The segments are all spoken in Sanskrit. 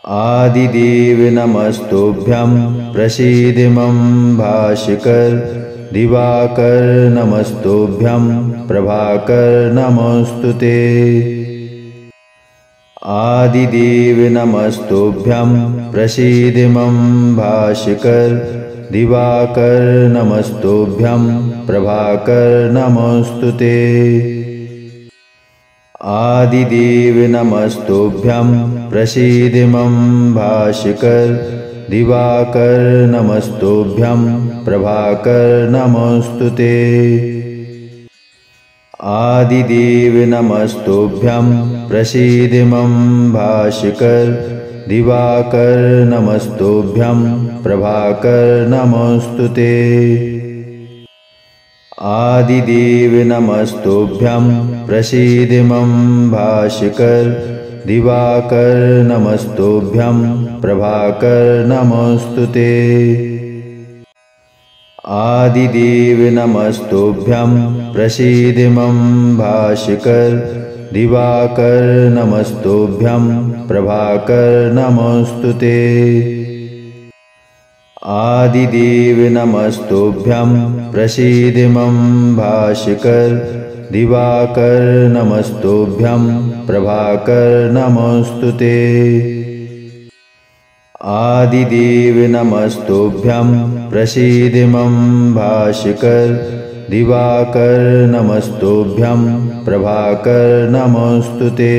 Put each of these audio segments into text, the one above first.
आदिदेव नमस्तुभ्यं प्रसीदिमं भाष्यकर दिवाकर नमस्तुभ्यं प्रभाकर नमोस्तुते। आदिदेव नमस्तुभ्यं प्रसीदिमं भाष्यकर दिवाकर नमस्तुभ्यं प्रभाकर नमोस्तुते। आदिदेव नमस्तुभ्यं प्रसीदिमं भाष्यकर दिवाकर नमस्तुभ्यं प्रभाकर नमोस्तुते। आदिदेव नमस्तुभ्यं प्रसीदिमं भाष्यकर दिवाकर नमस्तुभ्यं प्रभाकर नमोस्तुते। आदिदेव नमस्तुभ्यं प्रसीदिमं भाष्यकर दिवाकर नमस्तुभ्यं प्रभाकर नमोस्तुते। आदिदेव नमस्तुभ्यं प्रसीदिमं भाष्यकर दिवाकर नमस्तुभ्यं प्रभाकर नमोस्तुते। आदिदेव नमस्तुभ्यं प्रसीदिमं भाष्यकर दिवाकर नमस्तुभ्यं प्रभाकर नमोस्तुते। आदिदेव नमस्तुभ्यं प्रसीदिमं भाष्यकर दिवाकर नमस्तुभ्यं प्रभाकर नमोस्तुते।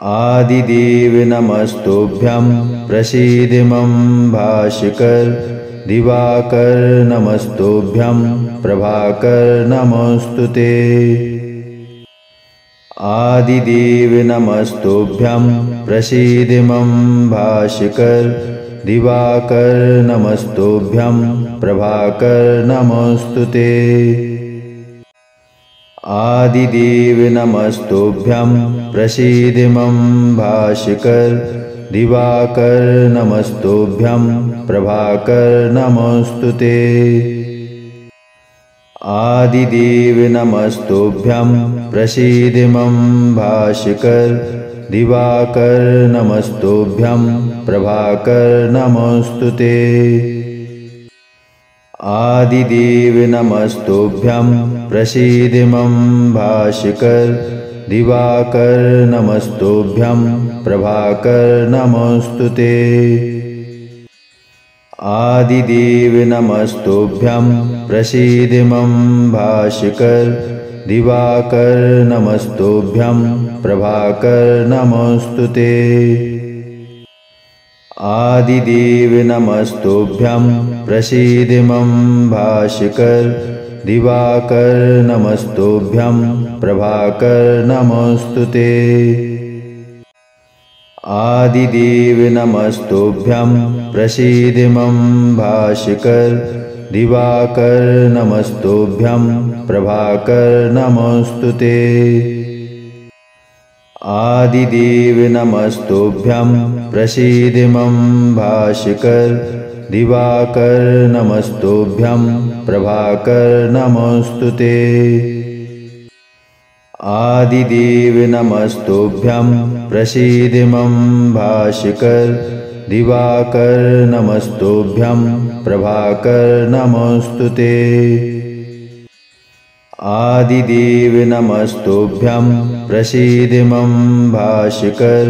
आदिदेव नमस्तुभ्यं प्रसीदिमं भाष्यकर दिवाकर नमस्तुभ्यं प्रभाकर नमोस्तुते। आदिदेव नमस्तुभ्यं प्रसीदिमं भाष्यकर दिवाकर नमस्तुभ्यं प्रभाकर नमोस्तुते। आदिदेव नमस्तुभ्यं प्रसीदिमं भाष्यकर दिवाकर नमस्तुभ्यं प्रभाकर नमोस्तुते। आदिदेव नमस्तुभ्यं प्रसीदिमं भाष्यकर दिवाकर नमस्तुभ्यं प्रभाकर नमोस्तुते। आदिदेव नमस्तुभ्यं प्रसीदिमं भाष्यकर दिवाकर नमस्तुभ्यं प्रभाकर नमोस्तुते। आदिदेव नमस्तुभ्यं प्रसीदिमं भाष्यकर दिवाकर नमस्तुभ्यं प्रभाकर नमोस्तुते। आदिदेव नमस्तुभ्यं प्रसीदिमं भाष्यकर दिवाकर नमस्तुभ्यं प्रभाकर नमोस्तुते। आदिदेव नमस्तुभ्यं प्रसीदिमं भाष्यकर दिवाकर नमस्तुभ्यं प्रभाकर नमोस्तुते। आदिदेव नमस्तुभ्यं प्रसीदिमं भाष्यकर दिवाकर नमस्तुभ्यं प्रभाकर नमोस्तुते। आदिदेव नमस्तुभ्यं प्रसीदिमं भाष्यकर दिवाकर नमस्तुभ्यं प्रभाकर नमोस्तुते। आदिदेव नमस्तुभ्यं प्रसीदिमं भाष्यकर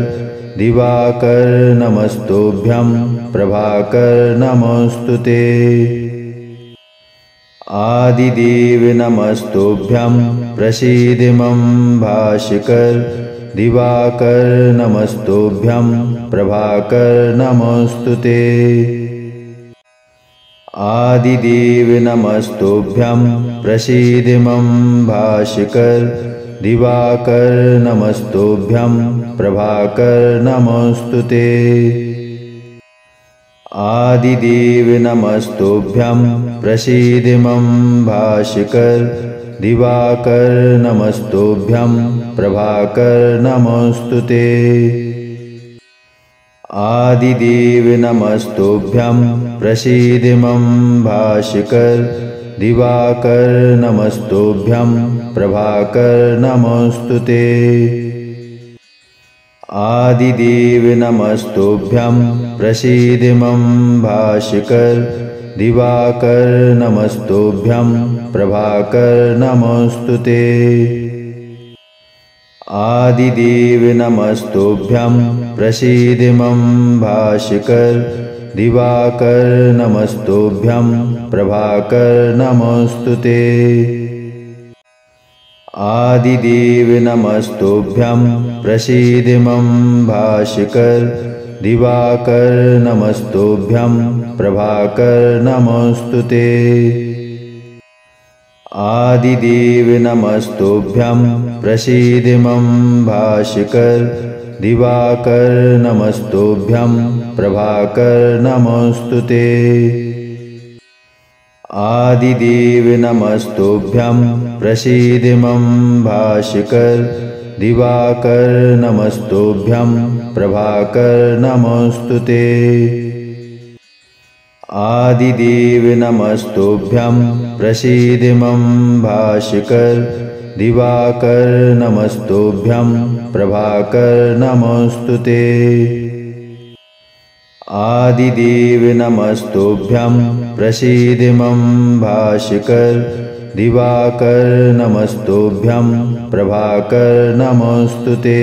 दिवाकर नमस्तुभ्यं प्रभाकर नमोस्तुते। आदिदेव नमस्तुभ्यं प्रसीदिमं भाष्यकर दिवाकर नमस्तुभ्यं प्रभाकर नमोस्तुते। आदिदेव नमस्तुभ्यं प्रसीदिमं भाष्यकर दिवाकर नमस्तुभ्यं प्रभाकर नमोस्तुते। आदिदेव नमस्तुभ्यं प्रसीदिमं भाष्यकर दिवाकर नमस्तुभ्यं प्रभाकर नमोस्तुते। आदिदेव नमस्तुभ्यं प्रसीदिमं भाष्यकर दिवाकर नमस्तुभ्यं प्रभाकर नमोस्तुते। आदिदेव नमस्तुभ्यं प्रसीदिमं भास्कर दिवाकर नमस्तुभ्यं प्रभाकर नमोस्तुते। आदिदेव नमस्तुभ्यं प्रसीदिमं भास्कर दिवाकर नमस्तुभ्यं प्रभाकर नमोस्तुते। आदिदेव नमस्तुभ्यं प्रसीदिमं भास्कर दिवाकर नमस्तुभ्यं प्रभाकर नमोस्तुते। आदिदेव नमस्तुभ्यं प्रसीदिमं भास्कर दिवाकर नमस्तुभ्यं प्रभाकर नमोस्तुते। आदिदेव नमस्तुभ्यं प्रसीदिमं भास्कर दिवाकर नमस्तुभ्यं प्रभाकर नमोस्तुते। आदिदेव नमस्तुभ्यं प्रसीदिमं भास्कर दिवाकर नमस्तुभ्यं प्रभाकर नमोस्तुते। आदिदेव नमस्तुभ्यं प्रसीदिमं भास्कर दिवाकर नमस्तुभ्यं प्रभाकर नमोस्तुते।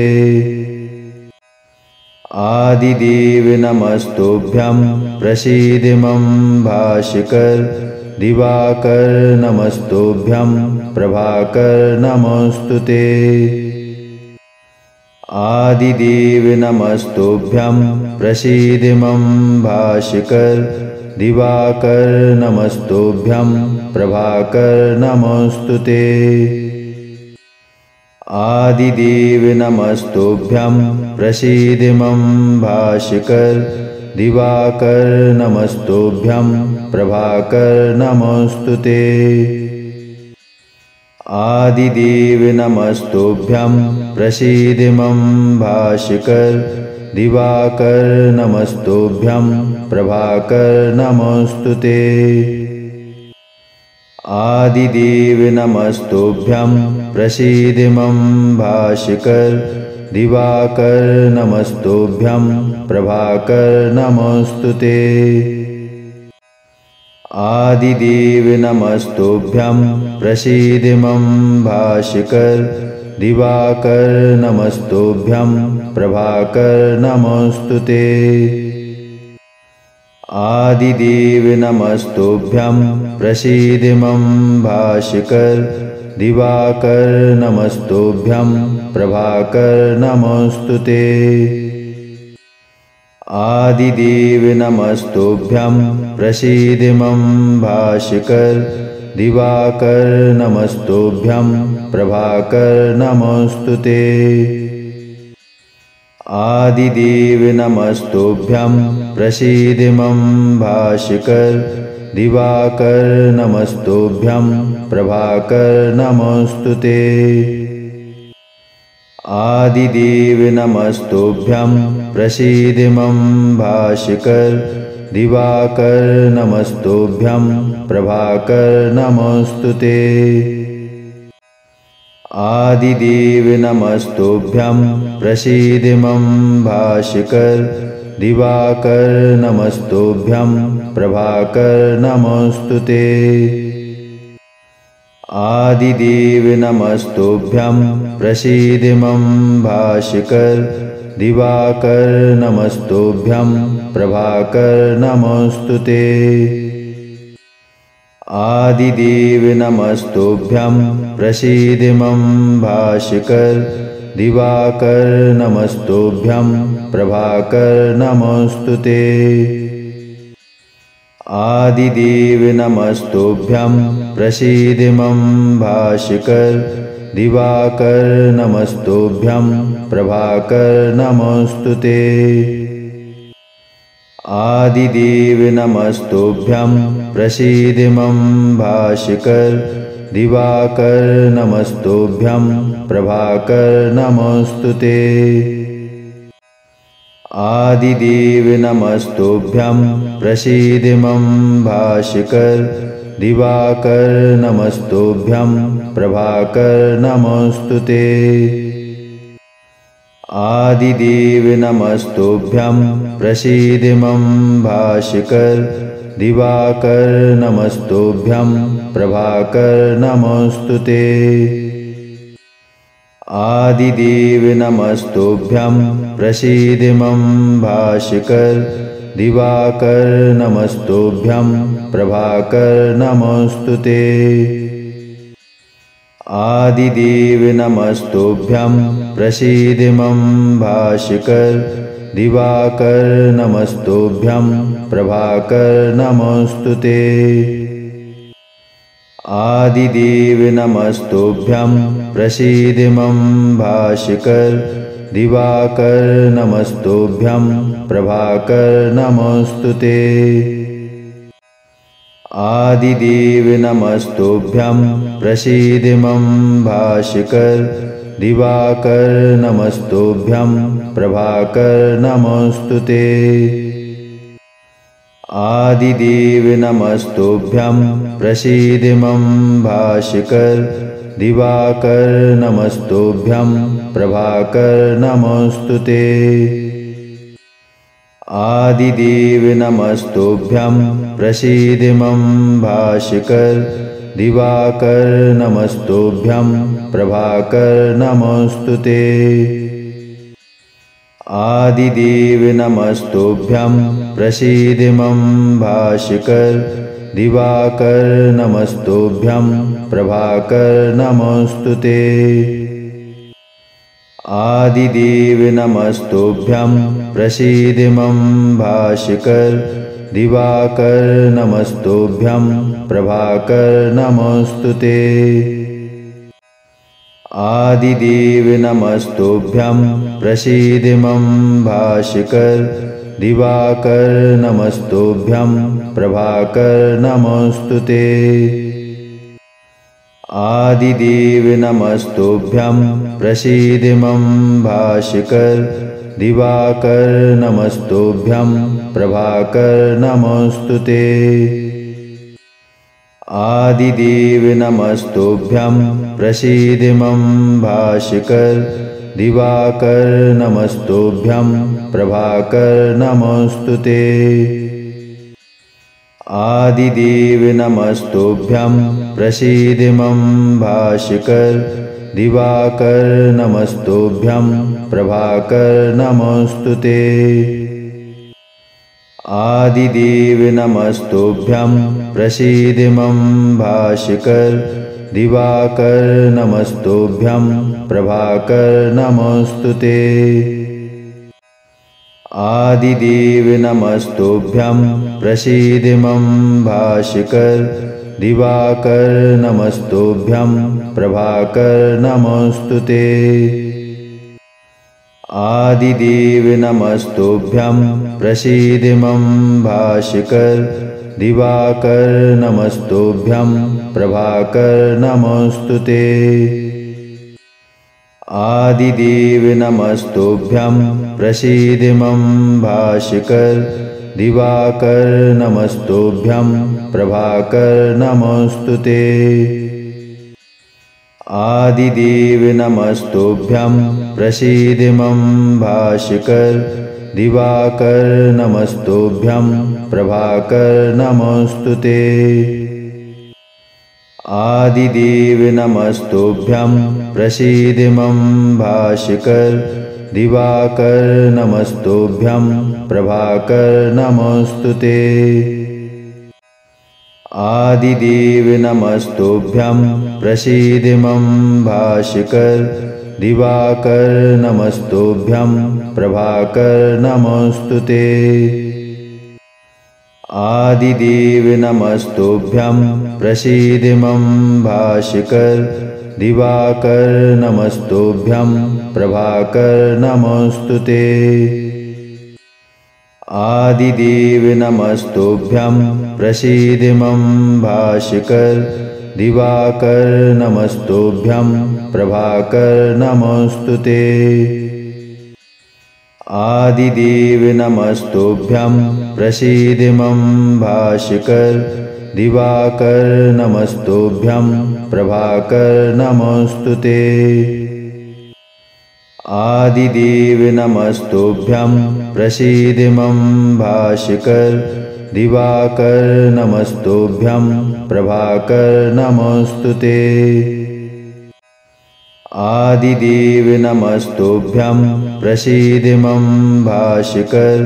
आदिदेव नमस्तुभ्यं प्रसीदिमं भास्कर दिवाकर नमस्तुभ्यं प्रभाकर नमोस्तुते। आदिदेव नमस्तुभ्यं प्रसीदिमं भास्कर दिवाकर नमस्तुभ्यं प्रभाकर नमोस्तुते। आदिदेव नमस्तुभ्यं प्रसीदिमं भास्कर दिवाकर नमस्तुभ्यं प्रभाकर नमोस्तुते। आदिदेव नमस्तुभ्यं प्रसीदिमं भास्कर दिवाकर नमस्तुभ्यं प्रभाकर नमोस्तुते। आदिदेव नमस्तुभ्यं प्रसीदिमं भास्कर दिवाकर नमस्तुभ्यं प्रभाकर नमोस्तुते। आदिदेव नमस्तुभ्यं प्रसीदिमं भास्कर दिवाकर नमस्तुभ्यं प्रभाकर नमोस्तुते। आदिदेव नमस्तुभ्यं प्रसीदिमं भास्कर दिवाकर नमस्तुभ्यं प्रभाकर नमोस्तुते। आदिदेव नमस्तुभ्यं प्रसीदिमं भास्कर दिवाकर नमस्तुभ्यं प्रभाकर नमोस्तुते। आदिदेव नमस्तुभ्यं प्रसीदिमं भास्कर दिवाकर नमस्तुभ्यं प्रभाकर नमोस्तुते। आदिदेव नमस्तुभ्यं प्रसीदिमं भास्कर दिवाकर नमस्तुभ्यं प्रभाकर नमोस्तुते। आदिदेव नमस्तुभ्यं प्रसीदिमं भास्कर दिवाकर नमस्तुभ्यं प्रभाकर नमोस्तुते। आदिदेव नमस्तुभ्यं प्रसीदिमं भास्कर दिवाकर नमस्तुभ्यं प्रभाकर नमोस्तुते। आदिदेव नमस्तुभ्यं प्रसीदिमं भास्कर दिवाकर नमस्तुभ्यं प्रभाकर नमोस्तुते। आदिदेव नमस्तुभ्यं प्रसीदिमं भास्कर दिवाकर नमस्तुभ्यं प्रभाकर नमोस्तुते। आदिदेव नमस्तुभ्यं प्रसीदिमं भास्कर दिवाकर नमस्तुभ्यं प्रभाकर नमोस्तुते। आदिदेव नमस्तुभ्यं प्रसीदिमं भास्कर दिवाकर नमस्तुभ्यं प्रभाकर नमोस्तुते। आदिदेव नमस्तुभ्यं प्रसीद मम भास्कर दिवाकर नमस्तुभ्यं प्रभाकर नमोस्तुते आदिदेव नमस्तुभ्यं प्रसीद मम भास्कर दिवाकर नमस्तुभ्यं प्रभाकर नमोस्तुते आदिदेव नमस्तुभ्यं प्रसीद मम भास्कर दिवाकर नमस्तुभ्यं प्रभाकर नमोस्तुते आदिदेव नमस्तुभ्यं प्रसीद मम भास्कर दिवाकर नमस्तुभ्यं प्रभाकर नमोस्तुते आदिदेव नमस्तुभ्यं प्रसीद मम भास्कर दिवाकर नमस्तुभ्यं प्रभाकर नमोस्तुते आदिदेव नमस्तुभ्यं प्रसीद मम भास्कर दिवाकर नमस्तुभ्यं प्रभाकर नमोस्तुते आदिदेव नमस्तुभ्यं प्रसीद मम भास्कर दिवाकर नमस्तुभ्यं प्रभाकर नमोस्तुते आदिदेव नमस्तुभ्यं प्रसीद मम भास्कर दिवाकर नमस्तुभ्यं प्रभाकर नमोस्तुते आदिदेव नमस्तुभ्यं प्रसीद मम भास्कर दिवाकर नमस्तुभ्यं प्रभाकर नमोस्तुते आदिदेव नमस्तुभ्यं प्रसीद मम भास्कर दिवाकर नमस्तुभ्यं प्रभाकर नमोस्तुते आदिदेव नमस्तुभ्यं प्रसीद मम भास्कर दिवाकर नमस्तुभ्यं प्रभाकर नमोस्तुते आदिदेव नमस्तुभ्यं प्रसीद मम भास्कर दिवाकर नमस्तुभ्यं प्रभाकर नमोस्तुते आदिदेव नमस्तुभ्यं प्रसीद मम भास्कर दिवाकर नमस्तुभ्यं प्रभाकर नमोस्तुते आदिदेव नमस्तुभ्यं प्रसीद मम भास्कर दिवाकर नमस्तुभ्यं प्रभाकर नमोस्तुते आदिदेव नमस्तुभ्यं प्रसीद मम भास्कर दिवाकर नमस्तुभ्यं प्रभाकर नमोस्तुते आदिदेव नमस्तुभ्यं प्रसीद मम भास्कर दिवाकर नमस्तुभ्यं प्रभाकर नमोस्तुते आदिदेव नमस्तुभ्यं प्रसीद मम भास्कर दिवाकर नमस्तुभ्यं प्रभाकर नमोस्तुते आदिदेव नमस्तुभ्यं प्रसीद मम भास्कर दिवाकर नमस्तुभ्यं प्रभाकर नमोस्तुते आदिदेव नमस्तुभ्यं प्रसीद मम भास्कर दिवाकर नमस्तुभ्यं प्रभाकर नमोस्तुते आदिदेव नमस्तुभ्यं प्रसीद मम भास्कर दिवाकर नमस्तुभ्यं प्रभाकर नमोस्तुते आदिदेव नमस्तुभ्यं प्रसीद मम भास्कर दिवाकर नमस्तुभ्यं प्रभाकर नमोस्तुते आदिदेव नमस्तुभ्यं प्रसीद मम भास्कर दिवाकर नमस्तुभ्यं प्रभाकर नमोस्तुते आदिदेव नमस्तुभ्यं प्रसीद मम भास्कर दिवाकर नमस्तुभ्यं प्रभाकर नमोस्तुते आदिदेव नमस्तुभ्यं प्रसीद मम भास्कर दिवाकर नमस्तुभ्यं प्रभाकर नमोस्तुते। आदिदेव नमस्तुभ्यं प्रसीद मम भास्कर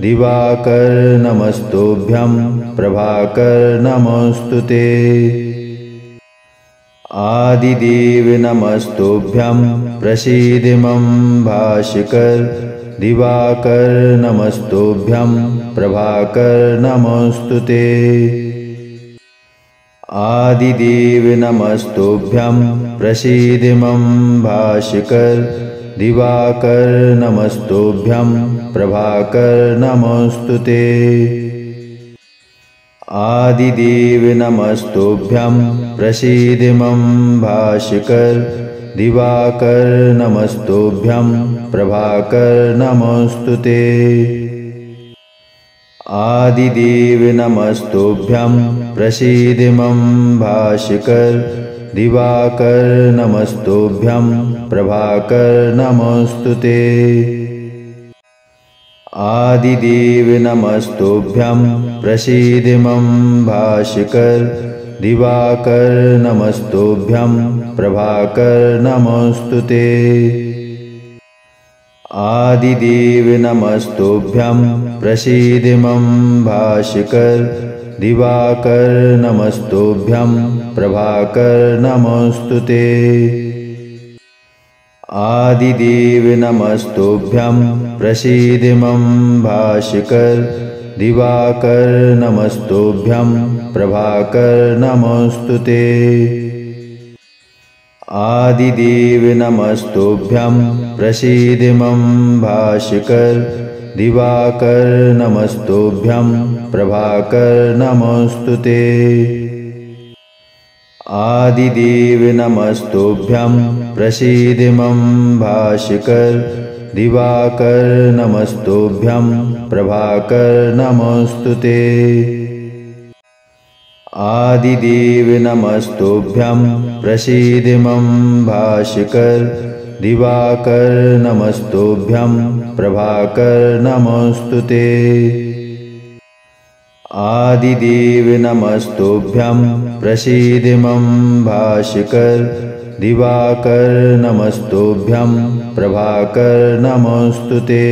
दिवाकर नमस्तुभ्यं प्रभाकर नमोस्तुते। आदिदेव नमस्तुभ्यं प्रसीद मम भास्कर दिवाकर नमस्तुभ्यं प्रभाकर नमोस्तुते। आदिदेव नमस्तुभ्यं प्रसीद मम भास्कर दिवाकर नमस्तुभ्यं प्रभाकर नमोस्तुते। आदिदेव नमस्तुभ्यं प्रसीद मम भास्कर दिवाकर नमस्तुभ्यं प्रभाकर नमोस्तुते। आदिदेव नमस्तुभ्यं प्रसीद मम भास्कर दिवाकर नमस्तुभ्यं प्रभाकर नमोस्तुते। आदिदेव नमस्तुभ्यं प्रसीद मम भास्कर दिवाकर नमस्तुभ्यं प्रभाकर नमोस्तुते। आदिदेव नमस्तुभ्यं प्रसीद मम भास्कर दिवाकर नमस्तुभ्यं प्रभाकर नमोस्तुते। आदिदेव नमस्तुभ्यं प्रसीद मम भास्कर दिवाकर नमस्तुभ्यं प्रभाकर नमोस्तुते। आदिदेव नमस्तुभ्यं प्रसीद मम भास्कर दिवाकर नमस्तुभ्यं प्रभाकर नमोस्तुते। आदिदेव नमस्तुभ्यं प्रसीद मम भास्कर दिवाकर नमस्तुभ्यं प्रभाकर नमोस्तुते। आदिदेव नमस्तुभ्यं प्रसीद मम भास्कर दिवाकर नमस्तुभ्यं प्रभाकर नमोस्तुते। आदिदेव नमस्तुभ्यं प्रसीद मम भास्कर दिवाकर नमस्तुभ्यं प्रभाकर नमोस्तुते।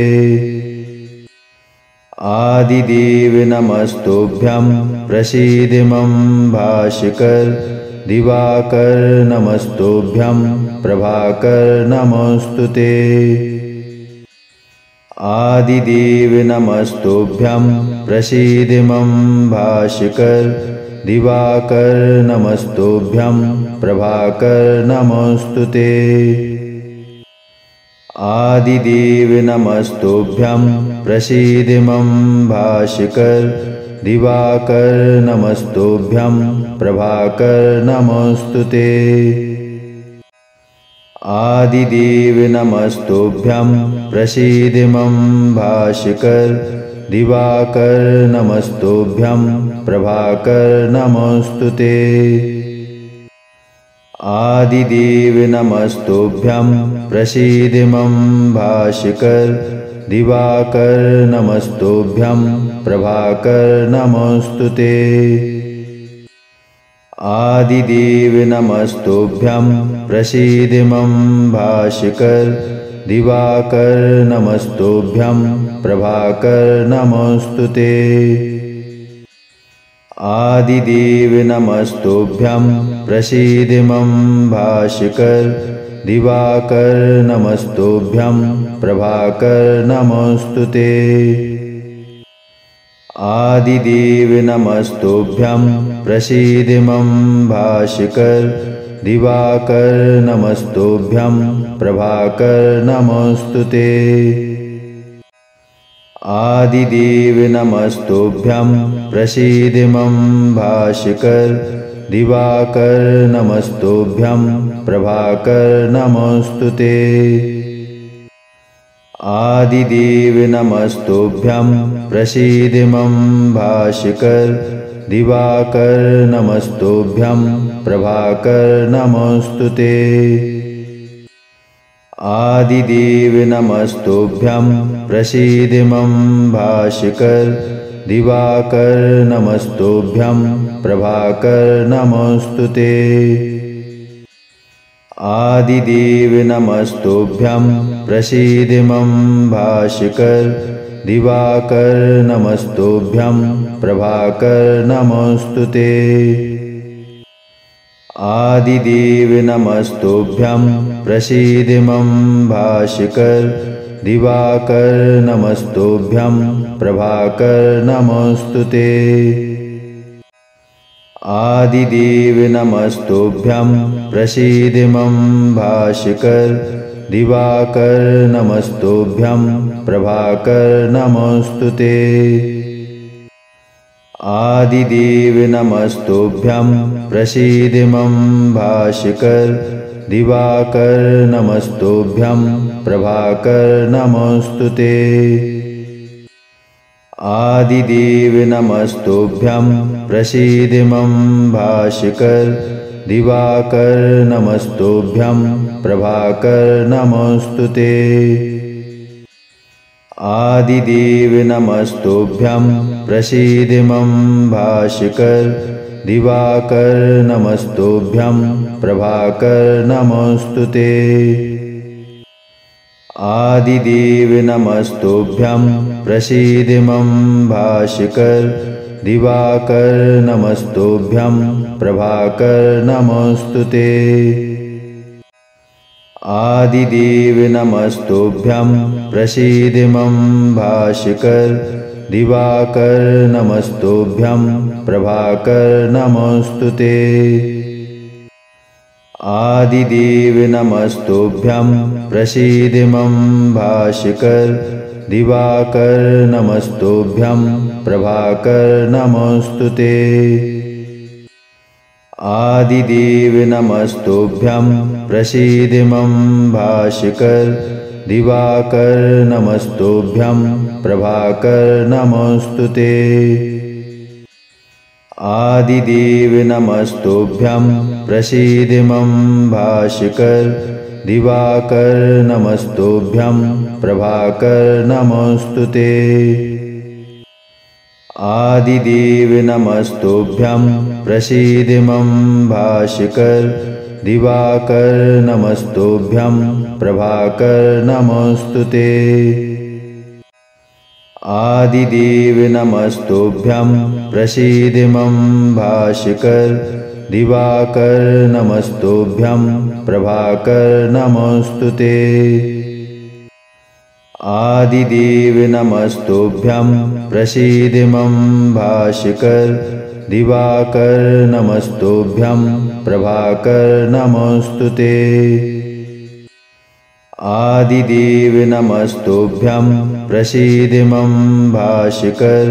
आदिदेव नमस्तुभ्यं प्रसीद मम भास्कर दिवाकर नमस्तुभ्यं प्रभाकर नमोस्तुते। आदिदेव नमस्तुभ्यं प्रसीद मम भास्कर दिवाकर नमस्तुभ्यं प्रभाकर नमोस्तुते। आदिदेव नमस्तुभ्यं प्रसीद मम भास्कर दिवाकर नमस्तुभ्यं प्रभाकर नमोस्तुते। आदिदेव नमस्तुभ्यं प्रसीद मम भास्कर दिवाकर नमस्तुभ्यं प्रभाकर नमोस्तुते। आदिदेव नमस्तुभ्यं प्रसीद मम भास्कर दिवाकर नमस्तुभ्यं प्रभाकर नमोस्तुते। आदिदेव नमस्तुभ्यं प्रसीद मम भास्कर दिवाकर नमस्तुभ्यं प्रभाकर नमोस्तुते। आदिदेव नमस्तुभ्यं प्रसीद मम भास्कर दिवाकर नमस्तुभ्यं प्रभाकर नमोस्तुते। आदिदेव नमस्तुभ्यं प्रसीद मम भास्कर दिवाकर नमस्तुभ्यं प्रभाकर नमोस्तुते। आदिदेव नमस्तुभ्यं प्रसीद मम भास्कर दिवाकर नमस्तुभ्यं प्रभाकर नमोस्तुते। आदिदेव नमस्तुभ्यं प्रसीद मम भास्कर दिवाकर नमस्तुभ्यं प्रभाकर नमोस्तुते। आदिदेव नमस्तुभ्यं प्रसीदिमं भास्कर दिवाकर नमस्तुभ्यं प्रभाकर नमोस्तुते। आदिदेव नमस्तुभ्यं प्रसीदिमं भास्कर दिवाकर नमस्तुभ्यं प्रभाकर नमोस्तुते। आदिदेव नमस्तुभ्यं प्रसीदिमं भास्कर दिवाकर नमस्तुभ्यं प्रभाकर नमोस्तुते। आदिदेव नमस्तुभ्यं प्रसीदिमं भास्कर दिवाकर नमस्तुभ्यं प्रभाकर नमोस्तुते। आदिदेव नमस्तुभ्यं प्रसीदिमं भास्कर दिवाकर नमस्तुभ्यं प्रभाकर नमोस्तुते। आदिदेव नमस्तुभ्यं प्रसीदिमं भास्कर दिवाकर नमस्तुभ्यं प्रभाकर नमोस्तुते। आदिदेव नमस्तुभ्यं प्रसीदिमं भास्कर दिवाकर नमस्तुभ्यं प्रभाकर नमोस्तुते। आदिदेव नमस्तुभ्यं प्रसीदिमं भास्कर दिवाकर नमस्तुभ्यं प्रभाकर नमोस्तुते। आदिदेव नमस्तुभ्यं प्रसीदिमं भास्कर दिवाकर नमस्तुभ्यं प्रभाकर नमोस्तुते। आदिदेव नमस्तुभ्यं प्रसीदिमं भास्कर दिवाकर नमस्तुभ्यं प्रभाकर नमोस्तुते। आदिदेव नमस्तुभ्यं प्रसीदिमं भास्कर दिवाकर नमस्तुभ्यं प्रभाकर नमोस्तुते। आदिदेव नमस्तुभ्यं प्रसीदिमं भास्कर दिवाकर नमस्तुभ्यं प्रभाकर नमोस्तुते। आदिदेव नमस्तुभ्यं प्रसीदिमं भास्कर दिवाकर नमस्तुभ्यं प्रभाकर नमोस्तुते। आदिदेव नमस्तुभ्यं प्रसीदिमं भास्कर दिवाकर नमस्तुभ्यं प्रभाकर नमोस्तुते। आदिदेव नमस्तुभ्यं प्रसीदिमं भास्कर दिवाकर नमस्तुभ्यं प्रभाकर नमोस्तुते। आदिदेव नमस्तुभ्यं प्रसीदिमं भास्कर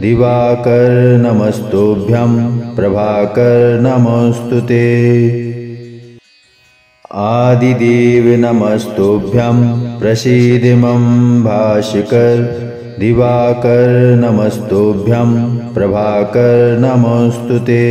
दिवाकर नमस्तुभ्यं प्रभाकर नमोस्तुते। आदिदेव नमस्तुभ्यं प्रसीदिमं भास्कर दिवाकर नमस्तुभ्यं प्रभाकर नमोस्तुते।